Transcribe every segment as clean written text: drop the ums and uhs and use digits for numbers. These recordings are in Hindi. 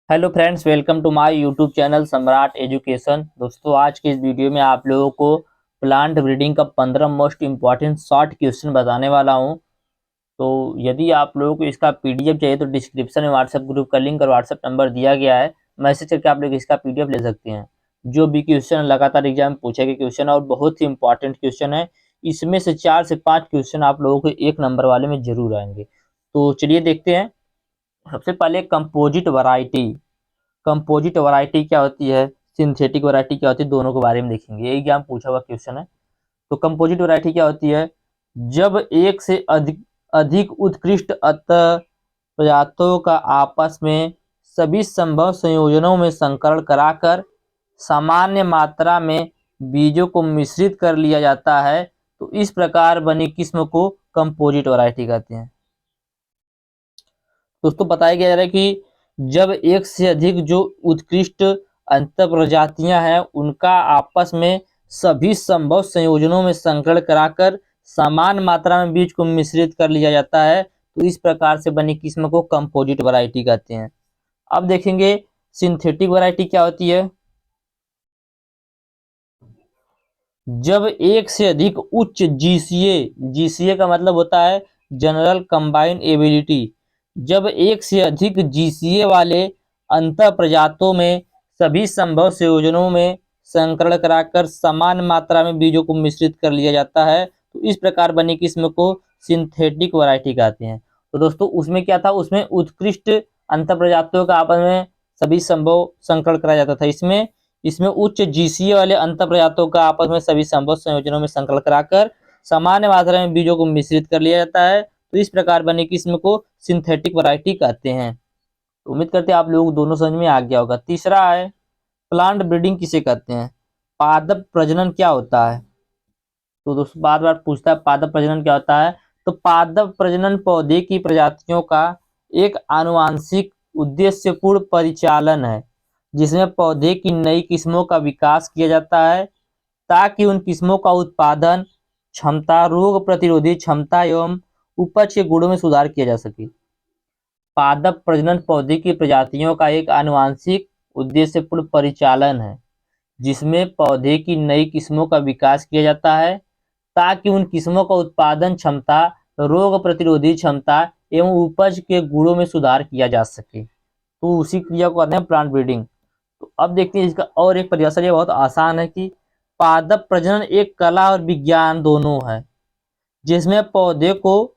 Hello friends, welcome to my YouTube channel Samrat education. दोस्तों, आज के इस वीडियो में आप लोगों को प्लांट ब्रीडिंग का 15 मोस्ट इम्पॉर्टेंट शॉर्ट क्वेश्चन बताने वाला हूं। तो यदि आप लोगों को इसका पीडीएफ चाहिए तो डिस्क्रिप्शन में व्हाट्सएप ग्रुप का लिंक और व्हाट्सएप नंबर दिया गया है। मैसेज करके आप लोग इसका पीडीएफ ले सकते हैं। जो भी क्वेश्चन लगातार एग्जाम में पूछे गए क्वेश्चन है और बहुत ही इंपॉर्टेंट क्वेश्चन है। इसमें से 4 से 5 क्वेश्चन आप लोगों को 1 नंबर वाले में जरूर आएंगे। तो चलिए देखते हैं। सबसे पहले कंपोजिट वैरायटी। कंपोजिट वैरायटी क्या होती है, सिंथेटिक वैरायटी क्या होती है, दोनों के बारे में देखेंगे। ये एग्जाम पूछा हुआ क्वेश्चन है। तो कंपोजिट वैरायटी क्या होती है? जब एक से अधिक अधिक उत्कृष्ट अंतर प्रजातियों का आपस में सभी संभव संयोजनों में संकरण कराकर सामान्य मात्रा में बीजों को मिश्रित कर लिया जाता है, तो इस प्रकार बनी किस्म को कंपोजिट वैरायटी कहते हैं। दोस्तों, बताया गया है कि जब एक से अधिक जो उत्कृष्ट अंतर प्रजातियां हैं उनका आपस में सभी संभव संयोजनों में संकरण कराकर समान मात्रा में बीज को मिश्रित कर लिया जाता है, तो इस प्रकार से बनी किस्म को कंपोजिट वैरायटी कहते हैं। अब देखेंगे सिंथेटिक वैरायटी क्या होती है। जब एक से अधिक उच्च जीसीए का मतलब होता है जनरल कंबाइंड एबिलिटी। जब एक से अधिक जीसीए वाले अंतर प्रजातों में सभी संभव संयोजनों में संकरण कराकर समान मात्रा में बीजों को मिश्रित कर लिया जाता है, तो इस प्रकार बनी किस्म को सिंथेटिक वैरायटी कहते हैं। तो दोस्तों, उसमें क्या था, उसमें उत्कृष्ट अंतर प्रजातियों का आपस में सभी संभव संकरण कराया जाता था। इसमें इसमें उच्च जीसीए वाले अंतर प्रजातियों का आपस में सभी संभव संयोजनों में संकरण कराकर सामान्य मात्रा में बीजों को मिश्रित कर लिया जाता है, तो इस प्रकार बनी किस्म को सिंथेटिक वैरायटी कहते हैं। तो उम्मीद करते हैं आप लोगों को दोनों समझ में आ गया होगा। तीसरा है प्लांट ब्रीडिंग किसे कहते हैं। पादप प्रजनन क्या होता है? तो दोस्तों, बार बार पूछता है पादप प्रजनन क्या होता है। तो पादप प्रजनन पौधे की प्रजातियों का एक आनुवांशिक उद्देश्यपूर्ण परिचालन है, जिसमें पौधे की नई किस्मों का विकास किया जाता है ताकि उन किस्मों का उत्पादन क्षमता, रोग प्रतिरोधी क्षमता एवं उपज के गुणों में सुधार किया जा सके। पादप प्रजनन पौधे की प्रजातियों का एक आनुवांशिक उद्देश्यपूर्ण परिचालन है, जिसमें पौधे की नई किस्मों का विकास किया जाता है ताकि उन किस्मों का उत्पादन क्षमता, रोग प्रतिरोधी क्षमता एवं उपज के गुणों में सुधार किया जा सके। तो उसी क्रिया को कहते हैं प्लांट ब्रीडिंग। तो अब देखते हैं इसका और एक परिभाषा। ये बहुत आसान है कि पादप प्रजनन एक कला और विज्ञान दोनों है, जिसमें पौधे को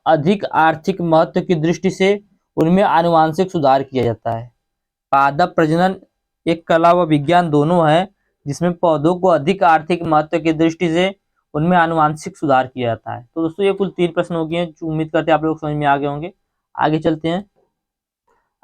अधिक आर्थिक महत्व की दृष्टि से उनमें आनुवांशिक सुधार किया जाता है। पादप प्रजनन एक कला व विज्ञान दोनों है, जिसमें पौधों को अधिक आर्थिक महत्व की दृष्टि से उनमें आनुवांशिक सुधार किया जाता है। तो दोस्तों, ये कुल 3 प्रश्न हो गए हैं जो उम्मीद करते हैं आप लोग समझ में आ गए होंगे। आगे चलते हैं।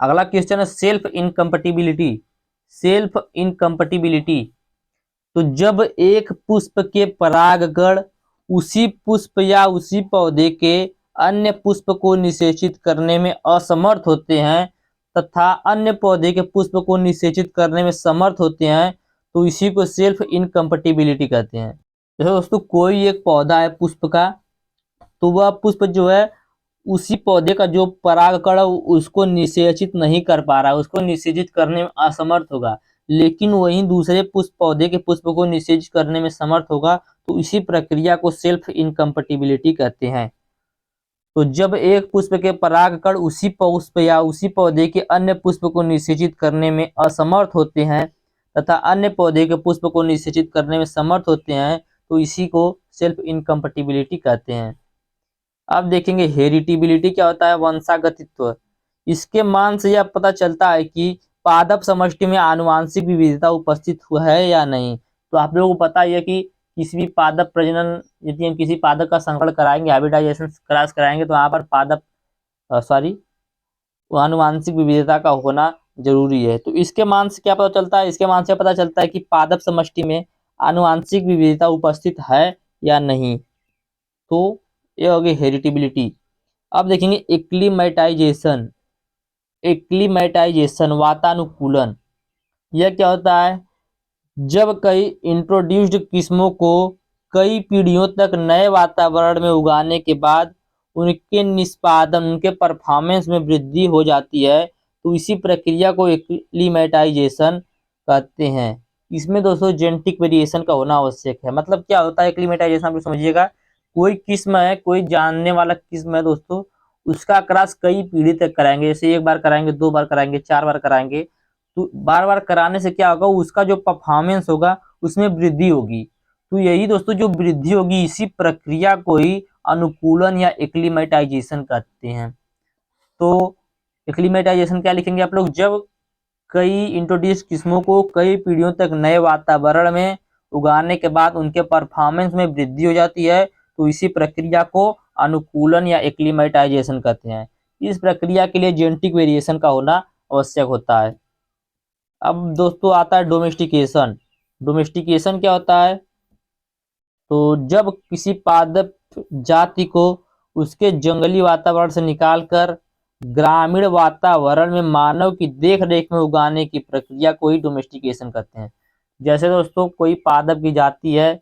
अगला क्वेश्चन है सेल्फ इनकम्पैटिबिलिटी। Self incompatibility. तो जब एक पुष्प के परागकण उसी पुष्प या उसी पौधे के अन्य पुष्प को निषेचित करने में असमर्थ होते हैं तथा अन्य पौधे के पुष्प को निषेचित करने में समर्थ होते हैं, तो इसी को सेल्फ इनकम्पैटिबिलिटी कहते हैं। जैसे दोस्तों, कोई एक पौधा है पुष्प का, तो वह पुष्प जो है उसी पौधे का जो परागकण उसको निषेचित नहीं कर पा रहा है, उसको निषेचित करने में असमर्थ होगा, लेकिन वहीं दूसरे पुष्प पौधे के पुष्प को निषेचित करने में समर्थ होगा, तो इसी प्रक्रिया को सेल्फ इनकम्पैटिबिलिटी कहते हैं। तो जब एक पुष्प के परागकण उसी पुष्प या उसी पौधे के अन्य पुष्प को निषेचित करने में असमर्थ होते हैं तथा अन्य पौधे के पुष्प को निषेचित करने में समर्थ होते हैं, तो इसी को सेल्फ इनकम्पैटिबिलिटी कहते हैं। अब देखेंगे हेरिटिबिलिटी क्या होता है, वंशागतित्व। इसके मान से यह पता चलता है कि पादप समष्टि में आनुवांशिक विविधता उपस्थित हुआ है या नहीं। तो आप लोगों को पता ही है कि किसी भी पादप प्रजनन, यदि हम किसी पादप का संकरण कराएंगे, हाइब्रिडाइजेशन क्रॉस कराएंगे, तो यहाँ पर पादप आनुवांशिक विविधता का होना जरूरी है। तो इसके मान से क्या पता चलता है, इसके मान से पता चलता है कि पादप समष्टि में आनुवांशिक विविधता उपस्थित है या नहीं। तो ये हो गई हेरिटिबिलिटी। अब देखेंगे एक्लीमेटाइजेशन। एक्लीमेटाइजेशन वातानुकूलन। यह क्या होता है, जब कई इंट्रोड्यूस्ड किस्मों को कई पीढ़ियों तक नए वातावरण में उगाने के बाद उनके निष्पादन, उनके परफॉर्मेंस में वृद्धि हो जाती है, तो इसी प्रक्रिया को एक्लीमेटाइजेशन कहते हैं। इसमें दोस्तों जेनेटिक वेरिएशन का होना आवश्यक है। मतलब क्या होता है एक्लीमेटाइजेशन, आप लोग समझिएगा। कोई किस्म है, कोई जानने वाला किस्म है दोस्तों, उसका क्रॉस कई पीढ़ी तक कराएंगे। जैसे एक बार कराएंगे, 2 बार कराएंगे, 4 बार कराएंगे। तो बार बार कराने से क्या होगा, उसका जो परफॉर्मेंस होगा उसमें वृद्धि होगी। तो यही दोस्तों जो वृद्धि होगी, इसी प्रक्रिया को ही अनुकूलन या एक्लीमेटाइजेशन कहते हैं। तो एक्लीमेटाइजेशन क्या लिखेंगे आप लोग, जब कई इंट्रोड्यूस किस्मों को कई पीढ़ियों तक नए वातावरण में उगाने के बाद उनके परफॉर्मेंस में वृद्धि हो जाती है, तो इसी प्रक्रिया को अनुकूलन या एक्लीमेटाइजेशन कहते हैं। इस प्रक्रिया के लिए जेनेटिक वेरिएशन का होना आवश्यक होता है। अब दोस्तों आता है डोमेस्टिकेशन। डोमेस्टिकेशन क्या होता है, तो जब किसी पादप जाति को उसके जंगली वातावरण से निकालकर ग्रामीण वातावरण में मानव की देख रेख में उगाने की प्रक्रिया को ही डोमेस्टिकेशन कहते हैं। जैसे दोस्तों कोई पादप की जाति है,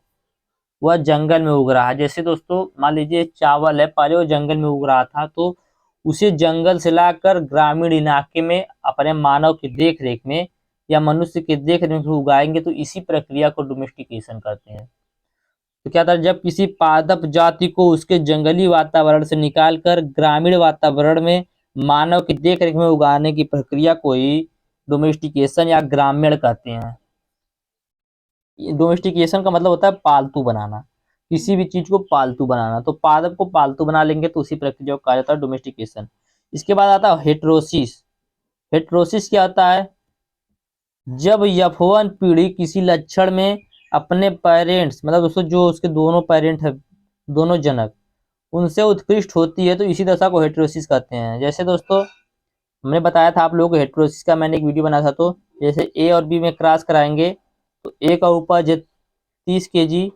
वह जंगल में उग रहा है। जैसे दोस्तों मान लीजिए चावल है, पहले वो जंगल में उग रहा था, तो उसे जंगल से लाकर ग्रामीण इलाके में अपने मानव की देख रेख में या मनुष्य की देख रेख में उगाएंगे, तो इसी प्रक्रिया को डोमेस्टिकेशन कहते हैं। तो क्या था, जब किसी पादप जाति को उसके जंगली वातावरण से निकालकर ग्रामीण वातावरण में मानव की देखरेख में उगाने की प्रक्रिया को ही डोमेस्टिकेशन या ग्रामीण कहते हैं। डोमेस्टिकेशन का मतलब होता है पालतू बनाना, किसी भी चीज को पालतू बनाना। तो पादप को पालतू बना लेंगे तो उसी प्रक्रिया को कहा जाता है डोमेस्टिकेशन। इसके बाद आता है हेटेरोसिस। हेटेरोसिस क्या होता है, जब यौवन पीढ़ी किसी लक्षण में अपने पेरेंट्स, मतलब दोस्तों जो उसके दोनों पेरेंट है, दोनों जनक, उनसे उत्कृष्ट होती है, तो इसी दशा को हेटेरोसिस कहते हैं। जैसे दोस्तों हमने बताया था आप लोगों को हेटेरोसिस का, मैंने एक वीडियो बनाया था। तो जैसे ए और बी में क्रॉस कराएंगे तो ए का उपज है 30 kg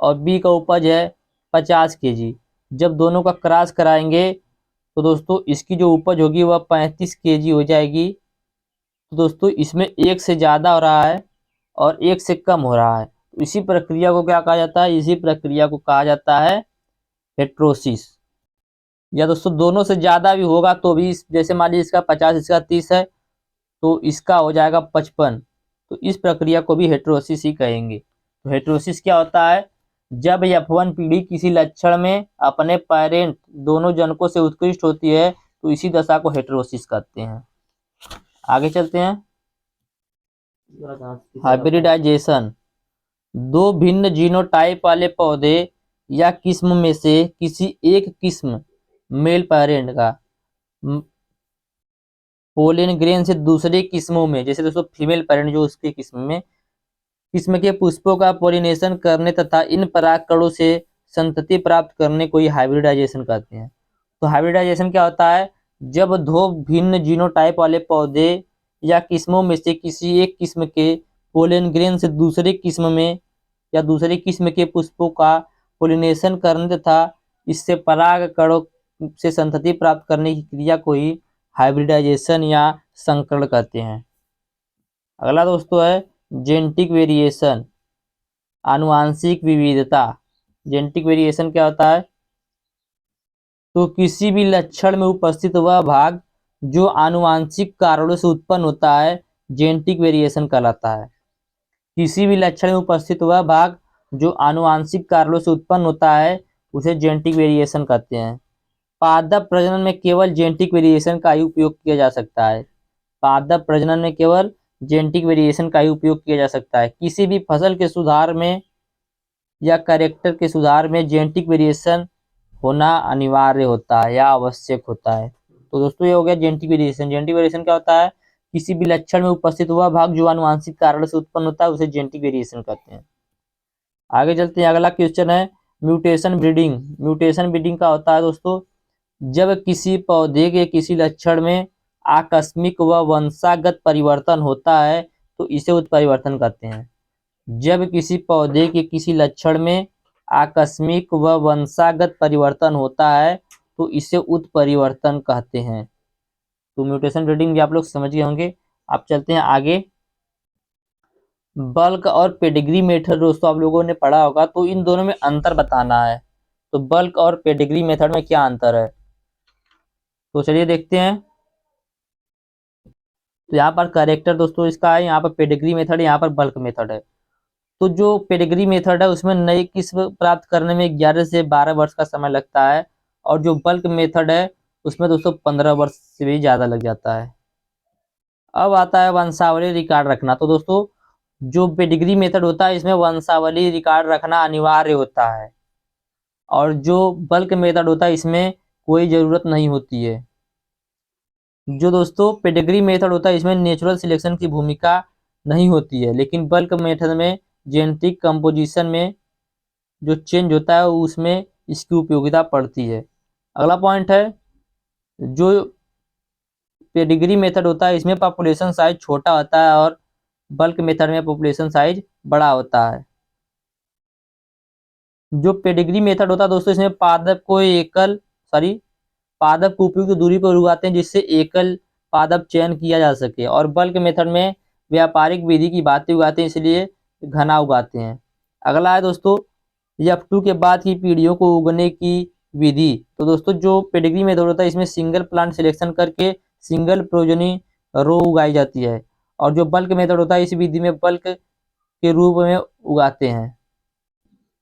और बी का उपज है 50 kg। जब दोनों का क्रॉस कराएंगे तो दोस्तों इसकी जो उपज होगी वह 35 kg हो जाएगी। तो दोस्तों इसमें एक से ज़्यादा हो रहा है और एक से कम हो रहा है, तो इसी प्रक्रिया को क्या कहा जाता है, इसी प्रक्रिया को कहा जाता है हेटेरोसिस। या दोस्तों दोनों से ज़्यादा भी होगा तो भी, जैसे मान लीजिए इसका 50 इसका 30 है, तो इसका हो जाएगा 55, तो इस प्रक्रिया को भी हेटेरोसिस ही कहेंगे। तो हेटेरोसिस क्या होता है, जब यौवन पीढ़ी किसी लक्षण में अपने पेरेंट दोनों जनकों से उत्कृष्ट होती है, तो इसी दशा को हेटेरोसिस कहते हैं। आगे चलते हैं, हाइब्रिडाइजेशन। दो भिन्न जीनोटाइप वाले पौधे या किस्म में से किसी एक किस्म मेल पेरेंट का पोलन ग्रेन से दूसरे किस्मों में, जैसे दोस्तों फीमेल पेरेंट जो उसके किस्म के पुष्पों का पोलिनेशन करने तथा इन परागकणों से संतति प्राप्त करने को ही हाइब्रिडाइजेशन कहते हैं। तो हाइब्रिडाइजेशन क्या होता है, जब दो भिन्न जीनोटाइप वाले पौधे या किस्मों में से किसी एक किस्म के पोलन ग्रेन से दूसरे किस्म में या दूसरे किस्म के पुष्पों का पोलिनेशन करने तथा इससे परागकणों से संतति प्राप्त करने की क्रिया को ही हाइब्रिडाइजेशन या संकरण कहते हैं। अगला दोस्तों है जेनेटिक वेरिएशन, आनुवांशिक विविधता। जेनेटिक वेरिएशन क्या होता है, तो किसी भी लक्षण में उपस्थित वह भाग जो आनुवांशिक कारणों से उत्पन्न होता है, जेनेटिक वेरिएशन कहलाता है। किसी भी लक्षण में उपस्थित वह भाग जो आनुवांशिक कारणों से उत्पन्न होता है, उसे जेनेटिक वेरिएशन कहते हैं। पादप प्रजनन में केवल जेनेटिक वेरिएशन का ही उपयोग किया जा सकता है। पादप प्रजनन में केवल जेनेटिक वेरिएशन का ही उपयोग किया जा सकता है। किसी भी फसल के सुधार में या कैरेक्टर के सुधार में जेनेटिक वेरिएशन होना अनिवार्य होता है या आवश्यक होता है। तो दोस्तों ये हो गया जेनेटिक वेरिएशन। जेनेटिक वेरिएशन क्या होता है, किसी भी लक्षण में उपस्थित हुआ भाग जो आनुवांशिक कारण से उत्पन्न होता है, उसे जेनेटिक वेरिएशन कहते हैं। आगे चलते हैं, अगला क्वेश्चन है म्यूटेशन ब्रीडिंग। म्यूटेशन ब्रीडिंग का होता है दोस्तों, जब किसी पौधे के किसी लक्षण में आकस्मिक व वंशागत परिवर्तन होता है, तो इसे उत्परिवर्तन कहते हैं। जब किसी पौधे के किसी लक्षण में आकस्मिक व वंशागत परिवर्तन होता है, तो इसे उत्परिवर्तन कहते हैं। तो म्यूटेशन ब्रीडिंग भी आप लोग समझ गए होंगे। आप चलते हैं आगे, बल्क और पेडिग्री मेथड दोस्तों आप लोगों ने पढ़ा होगा, तो इन दोनों में अंतर बताना है। तो बल्क और पेडिग्री मेथड में क्या अंतर है, तो चलिए देखते हैं। तो यहाँ पर करेक्टर दोस्तों इसका है, यहाँ पर पेडिग्री मेथड है, यहाँ पर बल्क मेथड है। तो जो पेडिग्री मेथड है उसमें नई किस्म प्राप्त करने में 11 से 12 वर्ष का समय लगता है, और जो बल्क मेथड है उसमें दोस्तों 15 वर्ष से भी ज़्यादा लग जाता है। अब आता है वंशावली रिकॉर्ड रखना। तो दोस्तों जो पेडिग्री मेथड होता है इसमें वंशावली रिकॉर्ड रखना अनिवार्य होता है, और जो बल्क मेथड होता है इसमें कोई ज़रूरत नहीं होती है। जो दोस्तों पेडिग्री मेथड होता है इसमें नेचुरल सिलेक्शन की भूमिका नहीं होती है, लेकिन बल्क मेथड में जेनेटिक कंपोजिशन में जो चेंज होता है उसमें इसकी उपयोगिता पड़ती है। अगला पॉइंट है, जो पेडिग्री मेथड होता है इसमें पॉपुलेशन साइज छोटा होता है और बल्क मेथड में पॉपुलेशन साइज बड़ा होता है। जो पेडिग्री मेथड होता है दोस्तों इसमें पादप को उपयुक्त दूरी पर उगाते हैं जिससे एकल पादप चयन किया जा सके, और बल्क मेथड में व्यापारिक विधि की भांति उगाते हैं इसलिए घना उगाते हैं। अगला है दोस्तों F2 के बाद की पीढ़ियों को उगने की विधि। तो दोस्तों जो पेडिग्री मेथड होता है इसमें सिंगल प्लांट सिलेक्शन करके सिंगल प्रोजनी रो उगाई जाती है, और जो बल्क मेथड होता है इस विधि में बल्क के रूप में उगाते हैं।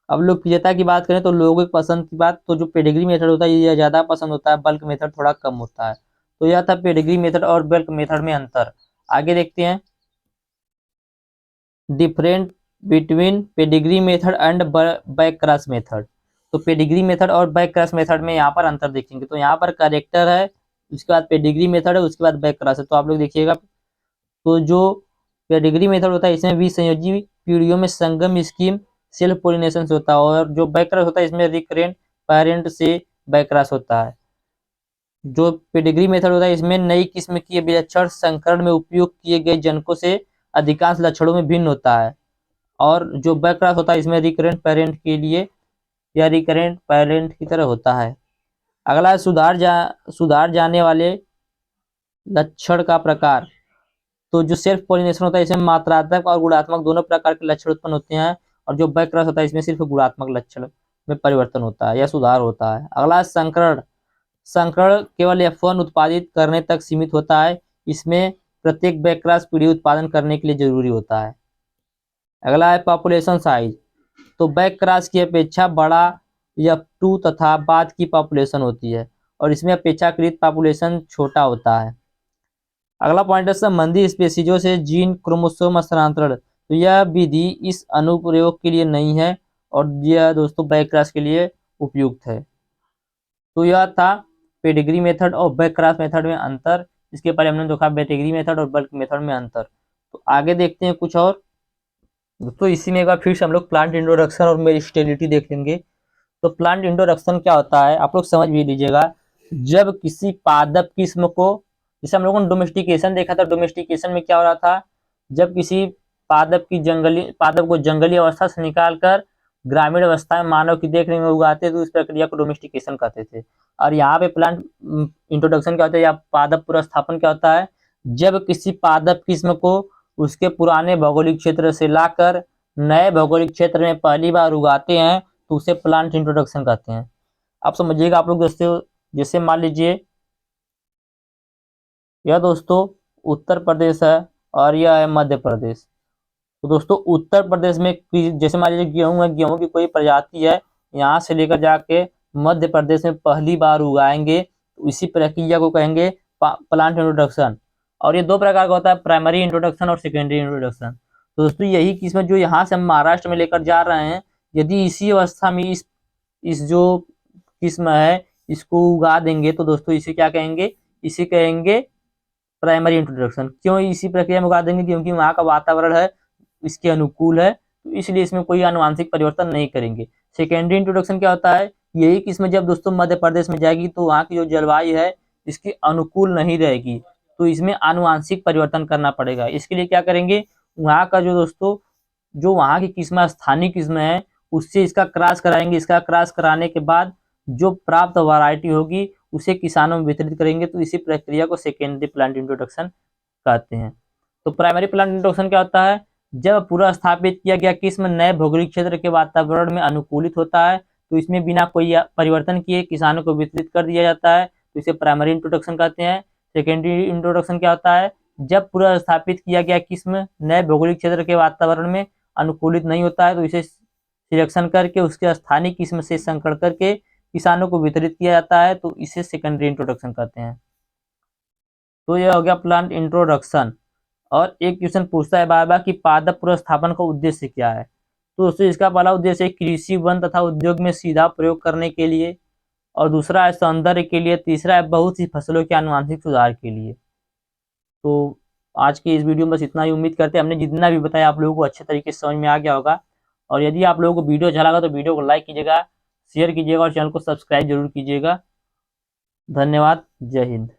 अब लोकप्रियता की बात करें तो लोगों की पसंद की बात, तो जो पेडिग्री मेथड होता है ये ज़्यादा पसंद होता है, बल्क मेथड थोड़ा कम होता है। तो यह था पेडिग्री मेथड और बल्क मेथड में अंतर। आगे देखते हैं different between pedigree method and back cross method. तो पेडिग्री मेथड और बैक क्रॉस मेथड में यहाँ पर अंतर देखेंगे। तो यहाँ पर करेक्टर है, उसके बाद पेडिग्री मेथड है, उसके बाद बैक क्रॉस है। तो आप लोग देखिएगा, तो जो पेडिग्री मेथड होता है इसमें विसंयोजी पीढ़ियों में संगम स्कीम सेल्फ पोलिनेशन से होता है, और जो बैकक्रॉस होता है इसमें रिकरेंट पेरेंट से बैकक्रॉस होता है। जो पेडिग्री मेथड होता है इसमें नई किस्म की विलक्षण संकरण में उपयोग किए गए जनकों से अधिकांश लक्षणों में भिन्न होता है, और जो बैकक्रॉस होता है इसमें रिकरेंट पेरेंट के लिए या रिकरेंट पेरेंट की तरह होता है। अगला है सुधार जाने वाले लक्षण का प्रकार। तो जो सेल्फ पॉलिनेशन होता है इसमें मात्रात्मक और गुणात्मक दोनों प्रकार के लक्षण उत्पन्न होते हैं, और जो बैक क्रॉस होता है इसमें सिर्फ गुणात्मक लक्षण में परिवर्तन होता है या सुधार होता है। अगला संकरण। संकरण केवल F1 उत्पादित करने तक सीमित होता है, इसमें प्रत्येक बैक क्रॉस पीढ़ी उत्पादन करने के लिए जरूरी होता है। अगला है पॉपुलेशन साइज। तो बैक क्रॉस की अपेक्षा बड़ा F2 तथा बाद की पॉपुलेशन होती है, और इसमें अपेक्षाकृत पॉपुलेशन छोटा होता है। अगला पॉइंट है संबंधी स्पेसीजों से जीन क्रोमोसोम स्थानांतरण। तो यह विधि इस अनुप्रयोग के लिए नहीं है, और यह दोस्तों बैक क्रॉस के लिए उपयुक्त है। तो यह था पेडिग्री मेथड और बैक क्रॉस मेथड में अंतर। इसके पहले हमने देखा पेडिग्री मेथड और बल्क मेथड में अंतर। तो आगे देखते हैं कुछ और। तो इसी में एक बार फिर से हम लोग प्लांट इंट्रोडक्शन और मेरिस्टेलिटी देख लेंगे। तो प्लांट इंट्रोडक्शन क्या होता है आप लोग समझ भी लीजिएगा। जब किसी पादप किस्म को, जैसे हम लोगों ने डोमेस्टिकेशन देखा था, डोमेस्टिकेशन में क्या हो रहा था, जब किसी पादप को जंगली अवस्था से निकालकर ग्रामीण अवस्था में मानव की देखरेख में उगाते तो इस प्रक्रिया को डोमेस्टिकेशन कहते थे। और यहाँ पे प्लांट इंट्रोडक्शन क्या होता है या पादप पुनर्स्थापन क्या होता है, जब किसी पादप किस्म को उसके पुराने भौगोलिक क्षेत्र से लाकर नए भौगोलिक क्षेत्र में पहली बार उगाते हैं तो उसे प्लांट इंट्रोडक्शन कहते हैं। आप समझिएगा आप लोग दोस्तों, जैसे मान लीजिए यह दोस्तों उत्तर प्रदेश है और यह है मध्य प्रदेश। तो दोस्तों उत्तर प्रदेश में जैसे मान लीजिए गेहूं है, गेहूं की कोई प्रजाति है, यहाँ से लेकर जाके मध्य प्रदेश में पहली बार उगाएंगे तो इसी प्रक्रिया को कहेंगे प्लांट इंट्रोडक्शन। और ये दो प्रकार का होता है, प्राइमरी इंट्रोडक्शन और सेकेंडरी इंट्रोडक्शन। तो दोस्तों यही किस्म जो यहाँ से हम महाराष्ट्र में लेकर जा रहे हैं, यदि इसी अवस्था में इस जो किस्म है इसको उगा देंगे तो दोस्तों इसे क्या कहेंगे, इसे कहेंगे प्राइमरी इंट्रोडक्शन। क्यों इसी प्रक्रिया में उगा देंगे, क्योंकि वहाँ का वातावरण है इसके अनुकूल है, तो इसलिए इसमें कोई आनुवांशिक परिवर्तन नहीं करेंगे। सेकेंडरी इंट्रोडक्शन क्या होता है, यही किस्म जब दोस्तों मध्य प्रदेश में जाएगी तो वहाँ की जो जलवायु है इसके अनुकूल नहीं रहेगी, तो इसमें आनुवांशिक परिवर्तन करना पड़ेगा। इसके लिए क्या करेंगे, वहाँ का जो दोस्तों जो वहाँ की किस्म स्थानीय किस्म है उससे इसका क्रॉस कराएंगे। इसका क्रॉस कराने के बाद जो प्राप्त वैरायटी होगी उसे किसानों में वितरित करेंगे, तो इसी प्रक्रिया को सेकेंडरी प्लांट इंट्रोडक्शन कहते हैं। तो प्राइमरी प्लांट इंट्रोडक्शन क्या होता है, जब पूरा स्थापित किया गया किस्म नए भौगोलिक क्षेत्र के वातावरण में अनुकूलित होता है तो इसमें बिना कोई परिवर्तन किए किसानों को वितरित कर दिया जाता है, तो इसे प्राइमरी इंट्रोडक्शन कहते हैं। सेकेंडरी इंट्रोडक्शन क्या होता है, जब पुनर्स्थापित किया गया किस्म नए भौगोलिक क्षेत्र के वातावरण में अनुकूलित नहीं होता है तो इसे सिलेक्शन करके उसके स्थानीय किस्म से संकरण करके किसानों को वितरित किया जाता है, तो इसे सेकेंडरी इंट्रोडक्शन कहते हैं। तो यह हो गया प्लांट इंट्रोडक्शन। और एक क्वेश्चन पूछता है बार बार कि पादप पुनर्स्थापन का उद्देश्य क्या है। तो दोस्तों इसका पहला उद्देश्य कृषि, वन तथा उद्योग में सीधा प्रयोग करने के लिए, और दूसरा है सौंदर्य के लिए, तीसरा है बहुत सी फसलों के आनुवंशिक सुधार के लिए। तो आज की इस वीडियो में बस इतना ही। उम्मीद करते हैं हमने जितना भी बताया आप लोगों को अच्छे तरीके से समझ में आ गया होगा। और यदि आप लोगों को वीडियो अच्छा लगा तो वीडियो को लाइक कीजिएगा, शेयर कीजिएगा और चैनल को सब्सक्राइब जरूर कीजिएगा। धन्यवाद। जय हिंद।